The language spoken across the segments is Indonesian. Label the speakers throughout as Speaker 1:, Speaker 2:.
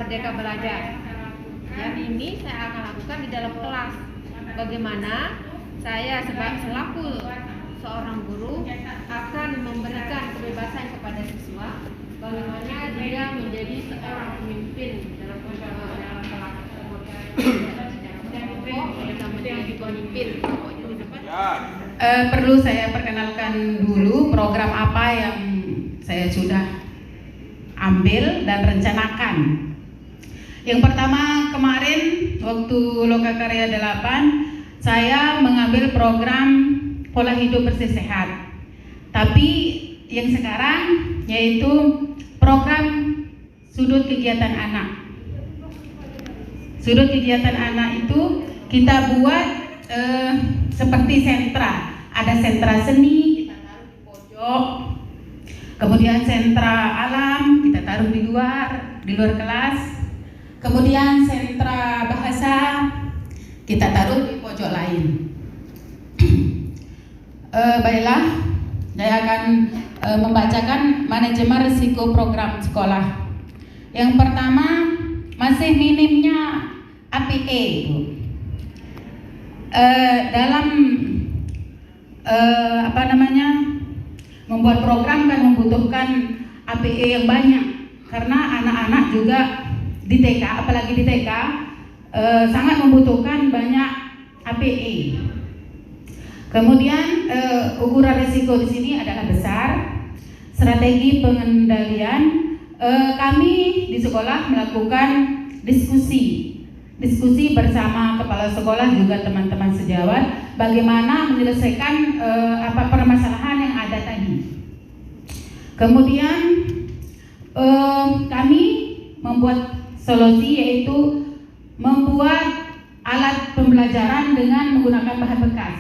Speaker 1: Merdeka Belajar. Yang ini saya akan lakukan di dalam kelas. Bagaimana saya selaku seorang guru akan memberikan kebebasan kepada siswa, bagaimana dia menjadi seorang pemimpin dalam kelas tersebut. Bisa menjadi pemimpin.
Speaker 2: Perlu saya perkenalkan dulu program apa yang saya sudah ambil dan rencanakan. Yang pertama, kemarin waktu Lokakarya 8 saya mengambil program pola hidup bersih sehat. Tapi yang sekarang yaitu program sudut kegiatan anak. Sudut kegiatan anak itu kita buat seperti sentra. Ada sentra seni, kita taruh di pojok. Kemudian sentra alam kita taruh di luar kelas. Kemudian sentra bahasa kita taruh di pojok lain. Baiklah, saya akan membacakan manajemen risiko program sekolah. Yang pertama, masih minimnya APE, Bu. Dalam membuat program kan membutuhkan APE yang banyak, karena anak-anak juga di TK, apalagi di TK sangat membutuhkan banyak APE. Kemudian ukuran risiko di sini adalah besar. Strategi pengendalian, kami di sekolah melakukan diskusi bersama kepala sekolah juga teman-teman sejawat bagaimana menyelesaikan permasalahan yang ada tadi. Kemudian kami membuat solusi, yaitu membuat alat pembelajaran dengan menggunakan bahan bekas.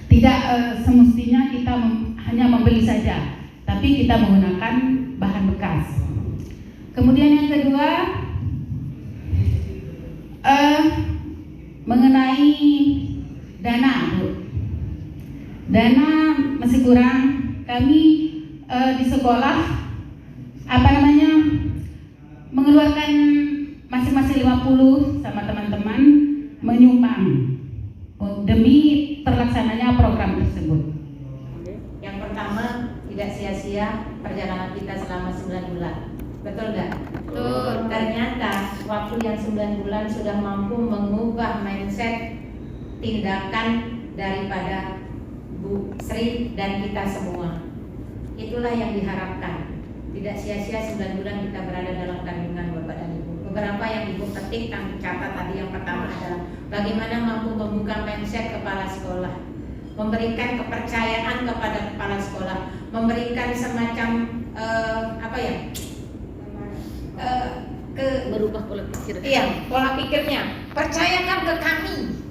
Speaker 2: Tidak semestinya kita hanya membeli saja, tapi kita menggunakan bahan bekas. Kemudian yang kedua, mengenai dana, Bu. Dana masih kurang. Kami di sekolah mengeluarkan masing-masing 50 sama teman-teman menyumbang demi terlaksananya program tersebut.
Speaker 3: Yang pertama, tidak sia-sia perjalanan kita selama 9 bulan. Betul nggak? Betul. Ternyata waktu yang 9 bulan sudah mampu mengubah mindset tindakan daripada Bu Sri dan kita semua. Itulah yang diharapkan. Tidak sia-sia 9 bulan kita berada dalam kandungan Bapak dan Ibu. Beberapa yang Ibu petik kami catat tadi. Yang pertama adalah bagaimana mampu membuka mindset kepala sekolah, memberikan kepercayaan kepada kepala sekolah, memberikan semacam
Speaker 1: berubah pola pikir.
Speaker 3: Iya, pola pikirnya. Percayakan ke kami.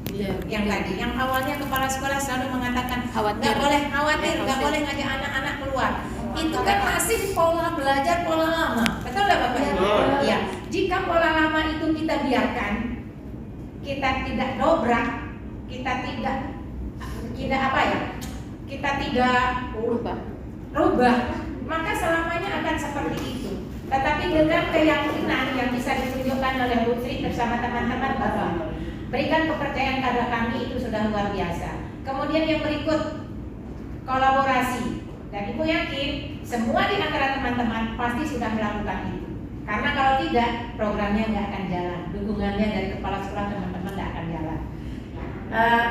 Speaker 3: Yang tadi, yang awalnya kepala sekolah selalu mengatakan nggak boleh khawatir, nggak boleh ngajak anak-anak keluar. Itu kan masih pola belajar pola lama, betul nggak Bapak Ibu? Iya. Jika pola lama itu kita biarkan, kita tidak dobrak, kita tidak rubah, maka selamanya akan seperti itu. Tetapi dengan keyakinan yang bisa ditunjukkan oleh Bu Sri bersama teman-teman Bapak, berikan kepercayaan pada kami, itu sudah luar biasa. Kemudian yang berikut, kolaborasi. Dan Ibu yakin semua di antara teman-teman pasti sudah melakukan itu. Karena kalau tidak, programnya nggak akan jalan. Dukungannya dari kepala sekolah teman-teman nggak akan jalan.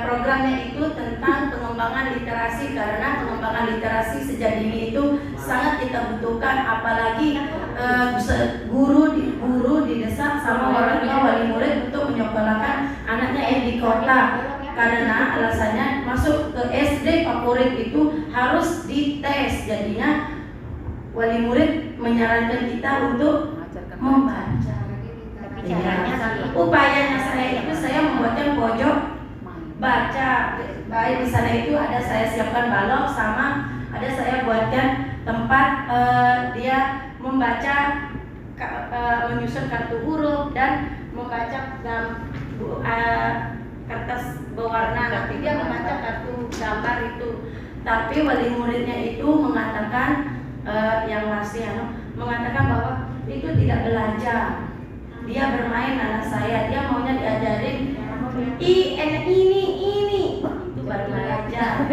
Speaker 4: Programnya itu tentang pengembangan literasi, karena pengembangan literasi sejak dini itu sangat kita butuhkan, apalagi guru didesak sama orang tua wali murid untuk menyekolahkan anaknya yang di kota, karena alasannya masuk ke SD favorit itu harus dites. Jadinya wali murid menyarankan kita untuk membaca. Upayanya saya itu saya membuatkan pojok baca. Baik di sana itu ada saya siapkan balok, sama ada saya buatkan tempat dia membaca, menyusun kartu huruf dan membaca dalam kertas berwarna. Nanti dia membaca kartu gambar itu. Tapi wali muridnya itu mengatakan yang masih mengatakan bahwa itu tidak belajar. Dia bermain anak saya, dia maunya diajarin ini itu baru belajar.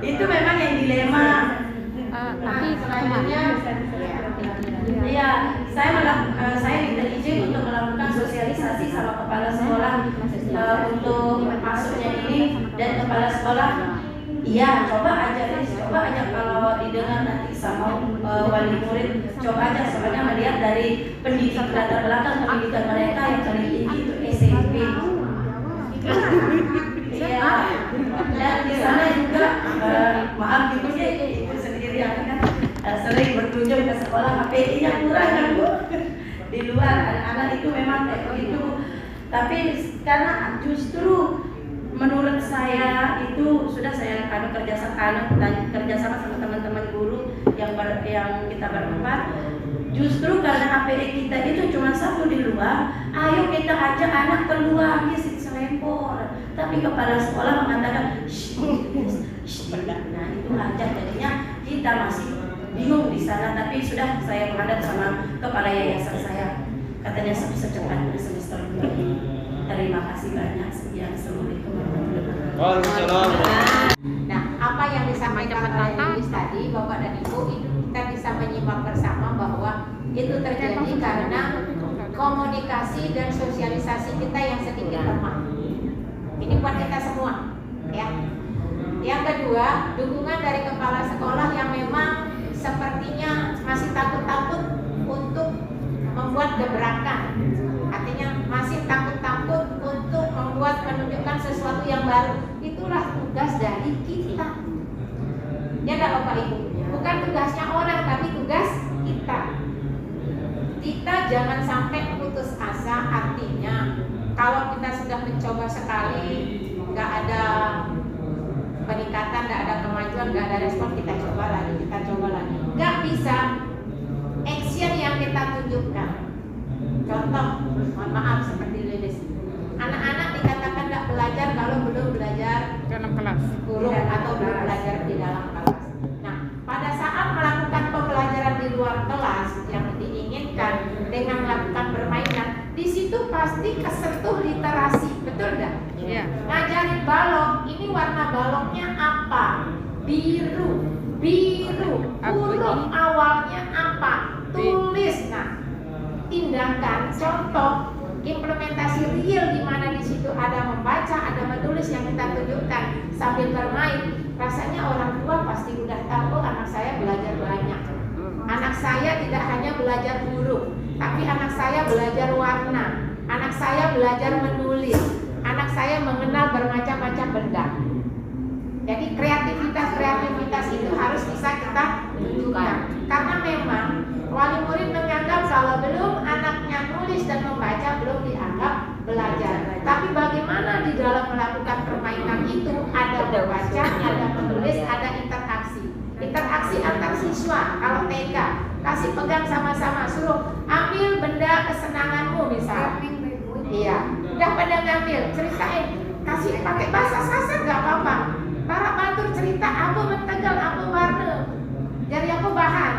Speaker 4: Itu memang yang dilema.
Speaker 1: Tapi selanjutnya
Speaker 4: Iya, saya minta izin untuk melakukan sosialisasi sama kepala sekolah untuk masuknya ini, dan kepala sekolah iya coba aja kalau didengar nanti sama wali murid, coba aja soalnya melihat dari pendidikan latar belakang pendidikan mereka yang paling tinggi itu SMP. Iya, dan di sana juga maaf ibu sendirian kan sering berkunjung ke sekolah, HPI-nya kurang kan Bu? Di luar anak-anak itu memang kayak begitu. Tapi karena justru menurut saya itu sudah saya kerjasama sama teman-teman guru yang kita berempat. Justru karena HPI kita itu cuma satu di luar, ayo kita ajak anak keluar, dia selempor. Tapi kepala sekolah mengatakan, nah itu aja, jadinya kita masih bingung di sana. Tapi sudah saya menghadap sama kepala yayasan saya, katanya secepatnya semester 2 ini. Terima kasih banyak. Sekian, assalamualaikum warahmatullahi wabarakatuh.
Speaker 3: Nah, apa yang disampaikan oleh Ibu tadi, Bapak dan Ibu, itu kita bisa menyimak bersama bahwa itu terjadi karena komunikasi dan sosialisasi kita yang sedikit lemah. Ini buat kita semua, ya. Yang kedua, dukungan dari kepala sekolah yang memang sepertinya masih takut-takut untuk membuat gebrakan. Artinya masih takut-takut untuk menunjukkan sesuatu yang baru. Itulah tugas dari kita. Ya enggak Bapak Ibu? Bukan tugasnya orang, tapi tugas kita. Kita jangan sampai putus asa. Artinya kalau kita sudah mencoba sekali, nggak ada peningkatan, nggak ada kemajuan, nggak ada respon, kita coba lagi. Nggak bisa action yang kita tunjukkan. Contoh, mohon maaf seperti Lilis, anak-anak dikatakan nggak belajar kalau belum belajar
Speaker 1: dalam kelas
Speaker 3: huruf atau belum belajar di dalam kelas. Nah, pada saat melakukan pembelajaran di luar kelas yang diinginkan dengan melakukan permainan, di situ pasti kesentuh literasi, betul nggak?
Speaker 1: Iya.
Speaker 3: Ngajarin balok, ini warna baloknya apa? Biru. Huruf awalnya apa? Tulis. Nah, tindakan, contoh, implementasi real di mana di situ ada membaca, ada menulis yang kita tunjukkan sambil bermain. Rasanya orang tua pasti udah tahu, oh, anak saya belajar banyak. Anak saya tidak hanya belajar huruf, tapi anak saya belajar warna. Anak saya belajar menulis. Anak saya mengenal bermacam-macam benda. Jadi kreativitas itu harus bisa kita tunjukkan. Karena memang wali murid menganggap kalau belum anaknya nulis dan membaca belum dianggap belajar. Tapi bagaimana di dalam melakukan permainan itu ada membaca, ada menulis, ada interaksi. Interaksi antar siswa. Kalau TK kasih pegang sama-sama, suruh ambil benda kesenanganmu misal. Iya, udah pada ngambil, ceritain, kasih pakai bahasa Sasak nggak apa-apa. Para batur cerita apa mentegal, apa warna, dari apa bahan.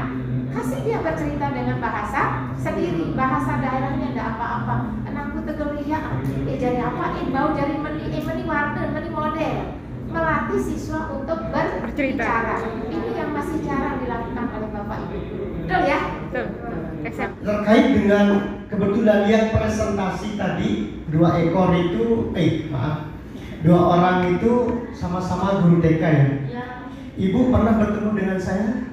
Speaker 3: Kasih dia bercerita dengan bahasa sendiri, bahasa daerahnya enggak apa-apa. Anakku tegal lihat, jadi apa? Bau jadi meni warna, meni model. Melatih siswa untuk berbicara. Ini yang masih jarang dilakukan oleh Bapak Ibu. Betul ya?
Speaker 1: Betul.
Speaker 5: Terkait dengan kebetulan lihat presentasi tadi, 2 ekor itu, dua orang itu sama-sama guru TK ya. Ibu pernah bertemu dengan saya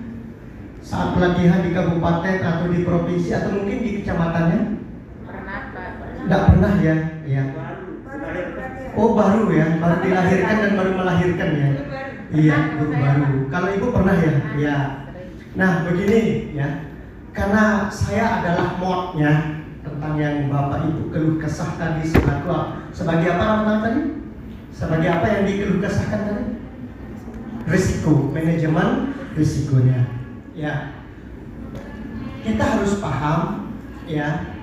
Speaker 5: saat pelatihan di kabupaten atau di provinsi atau mungkin di kecamatannya?
Speaker 3: Pernah, Pak.
Speaker 5: Tidak pernah ya, ya. Oh baru ya, baru dilahirkan dan baru melahirkan ya. Iya, baru. Kalau ibu pernah ya, ya. Nah begini ya, karena saya adalah modnya tentang yang bapak ibu keluh kesah tadi sebagai apa namanya tadi? Sebagai apa yang dikeluh kesahkan tadi? Risiko, manajemen risikonya. Ya, kita harus paham ya.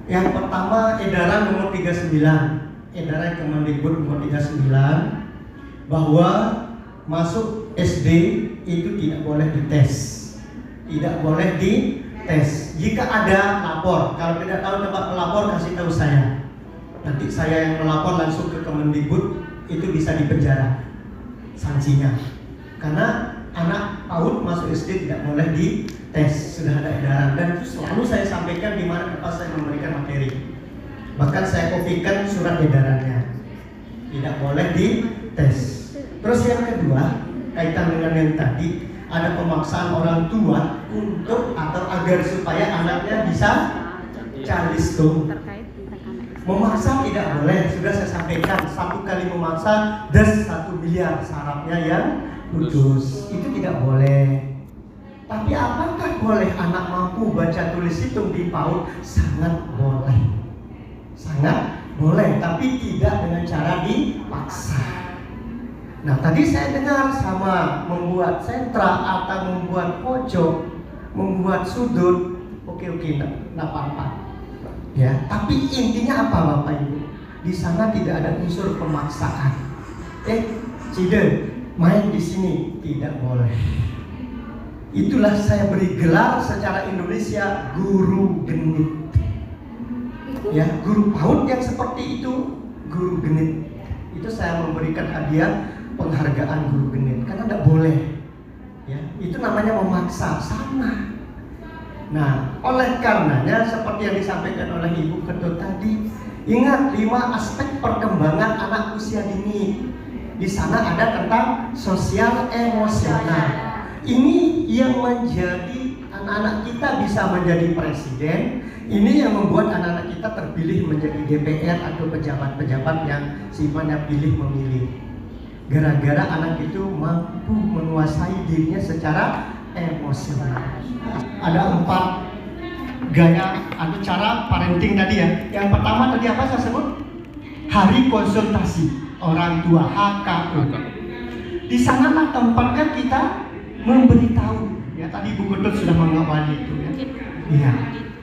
Speaker 5: Yang pertama edaran nomor 39, edaran Kemendikbud nomor 39 bahwa masuk SD itu tidak boleh dites. tidak boleh dites. Jika ada, lapor. Kalau tidak tahu tempat melapor, kasih tahu saya. Nanti saya yang melapor langsung ke Kemendikbud, itu bisa dipenjara sanksinya. Karena anak PAUD masuk SD tidak boleh dites, sudah ada edaran. Dan itu selalu saya sampaikan di mana tempat saya memberikan materi. Bahkan saya kopikan surat edarannya, tidak boleh dites. Terus yang kedua, kaitan dengan yang tadi, ada pemaksaan orang tua untuk atau agar supaya anaknya bisa calistung. Memaksa tidak boleh, sudah saya sampaikan, 1 kali memaksa dan 1 miliar syaratnya yang kudus, itu tidak boleh. Tapi apakah boleh anak mampu baca tulis hitung di PAUD? Sangat boleh, sangat boleh, tapi tidak dengan cara dipaksa. Nah, tadi saya dengar sama membuat sentra atau membuat pojok, membuat sudut, oke, tidak apa-apa. Ya, tapi intinya apa Bapak Ibu? Di sana tidak ada unsur pemaksaan. Cide, main di sini tidak boleh. Itulah saya beri gelar secara Indonesia guru genit. Ya, guru PAUD yang seperti itu guru genit. Itu saya memberikan hadiah penghargaan guru genit karena tidak boleh. Ya, itu namanya memaksa, sama. Nah, oleh karenanya seperti yang disampaikan oleh Ibu Ketua tadi, ingat 5 aspek perkembangan anak usia dini. Di sana ada tentang sosial emosional. Ini yang menjadi anak-anak kita bisa menjadi presiden. Ini yang membuat anak-anak kita terpilih menjadi DPR atau pejabat-pejabat yang sifatnya pilih memilih. Gara-gara anak itu mampu menguasai dirinya secara emosional. Ada 4 gaya atau cara parenting tadi ya. Yang pertama tadi apa saya sebut? Hari konsultasi orang tua, HKO. Di sanalah tempatnya kita memberitahu. Ya, tadi Bu Ketut sudah mengawali itu ya. Iya.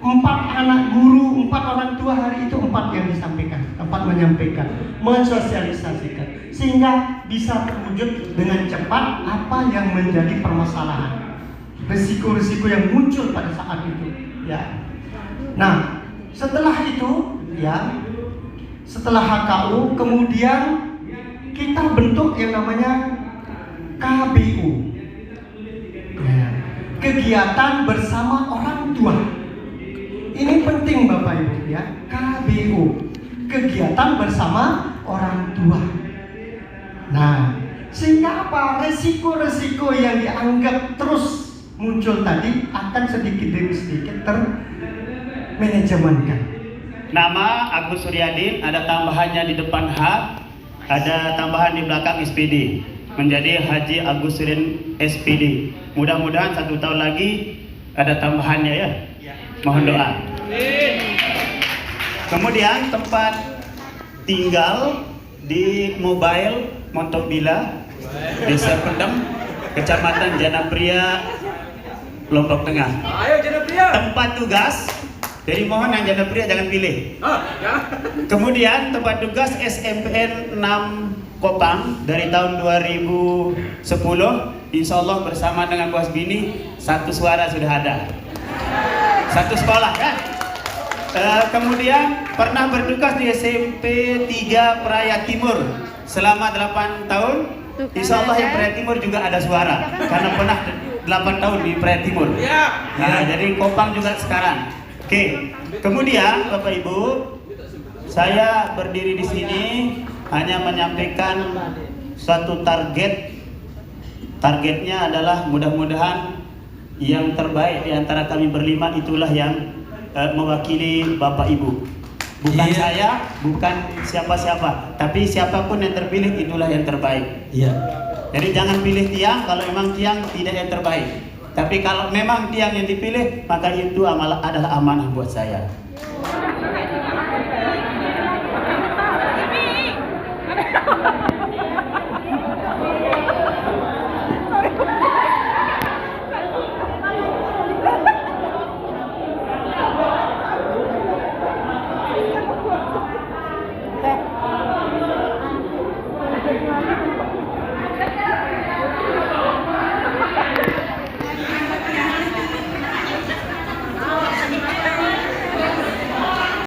Speaker 5: 4 anak guru, 4 orang tua hari itu 4 yang disampaikan, tempat menyampaikan, mensosialisasikan, sehingga bisa terwujud dengan cepat apa yang menjadi permasalahan. Risiko-risiko yang muncul pada saat itu, ya. Nah, setelah itu, ya, setelah HKU, kemudian kita bentuk yang namanya KBU, ya, kegiatan bersama orang tua. Ini penting Bapak Ibu ya, KBU, kegiatan bersama orang tua. Nah, sehingga apa? Resiko-resiko yang dianggap terus muncul tadi akan sedikit demi sedikit termanajemenkan.
Speaker 6: Nama Agus Suryadin, ada tambahannya di depan H, ada tambahan di belakang SPD, menjadi Haji Agus Suryadin SPD. Mudah-mudahan 1 tahun lagi ada tambahannya ya. Mohon doa. Kemudian tempat tinggal di Mobile Montok Bila, Desa Pendem, Kecamatan Janapria, Lombok Tengah.
Speaker 7: Ayo Janapria.
Speaker 6: Tempat tugas, jadi mohon yang Janapria jangan pilih. Kemudian tempat tugas SMPN 6 Kopang dari tahun 2010, insya Allah bersama dengan Bu Hasbini 1 suara sudah ada. 1 sekolah kan? Kemudian pernah bertugas di SMP 3 Praia Timur selama 8 tahun. Insya Allah yang Praia Timur juga ada suara karena pernah 8 tahun di Praia Timur. Nah, jadi Kopang juga sekarang. Oke. Kemudian Bapak Ibu, saya berdiri di sini hanya menyampaikan suatu target. Targetnya adalah mudah-mudahan yang terbaik di antara kami berlima itulah yang mewakili Bapak Ibu. Bukan saya, bukan siapa-siapa, tapi siapapun yang terpilih itulah yang terbaik. Jadi jangan pilih tiang kalau memang tiang tidak yang terbaik. Tapi kalau memang tiang yang dipilih, maka itu adalah amanah buat saya.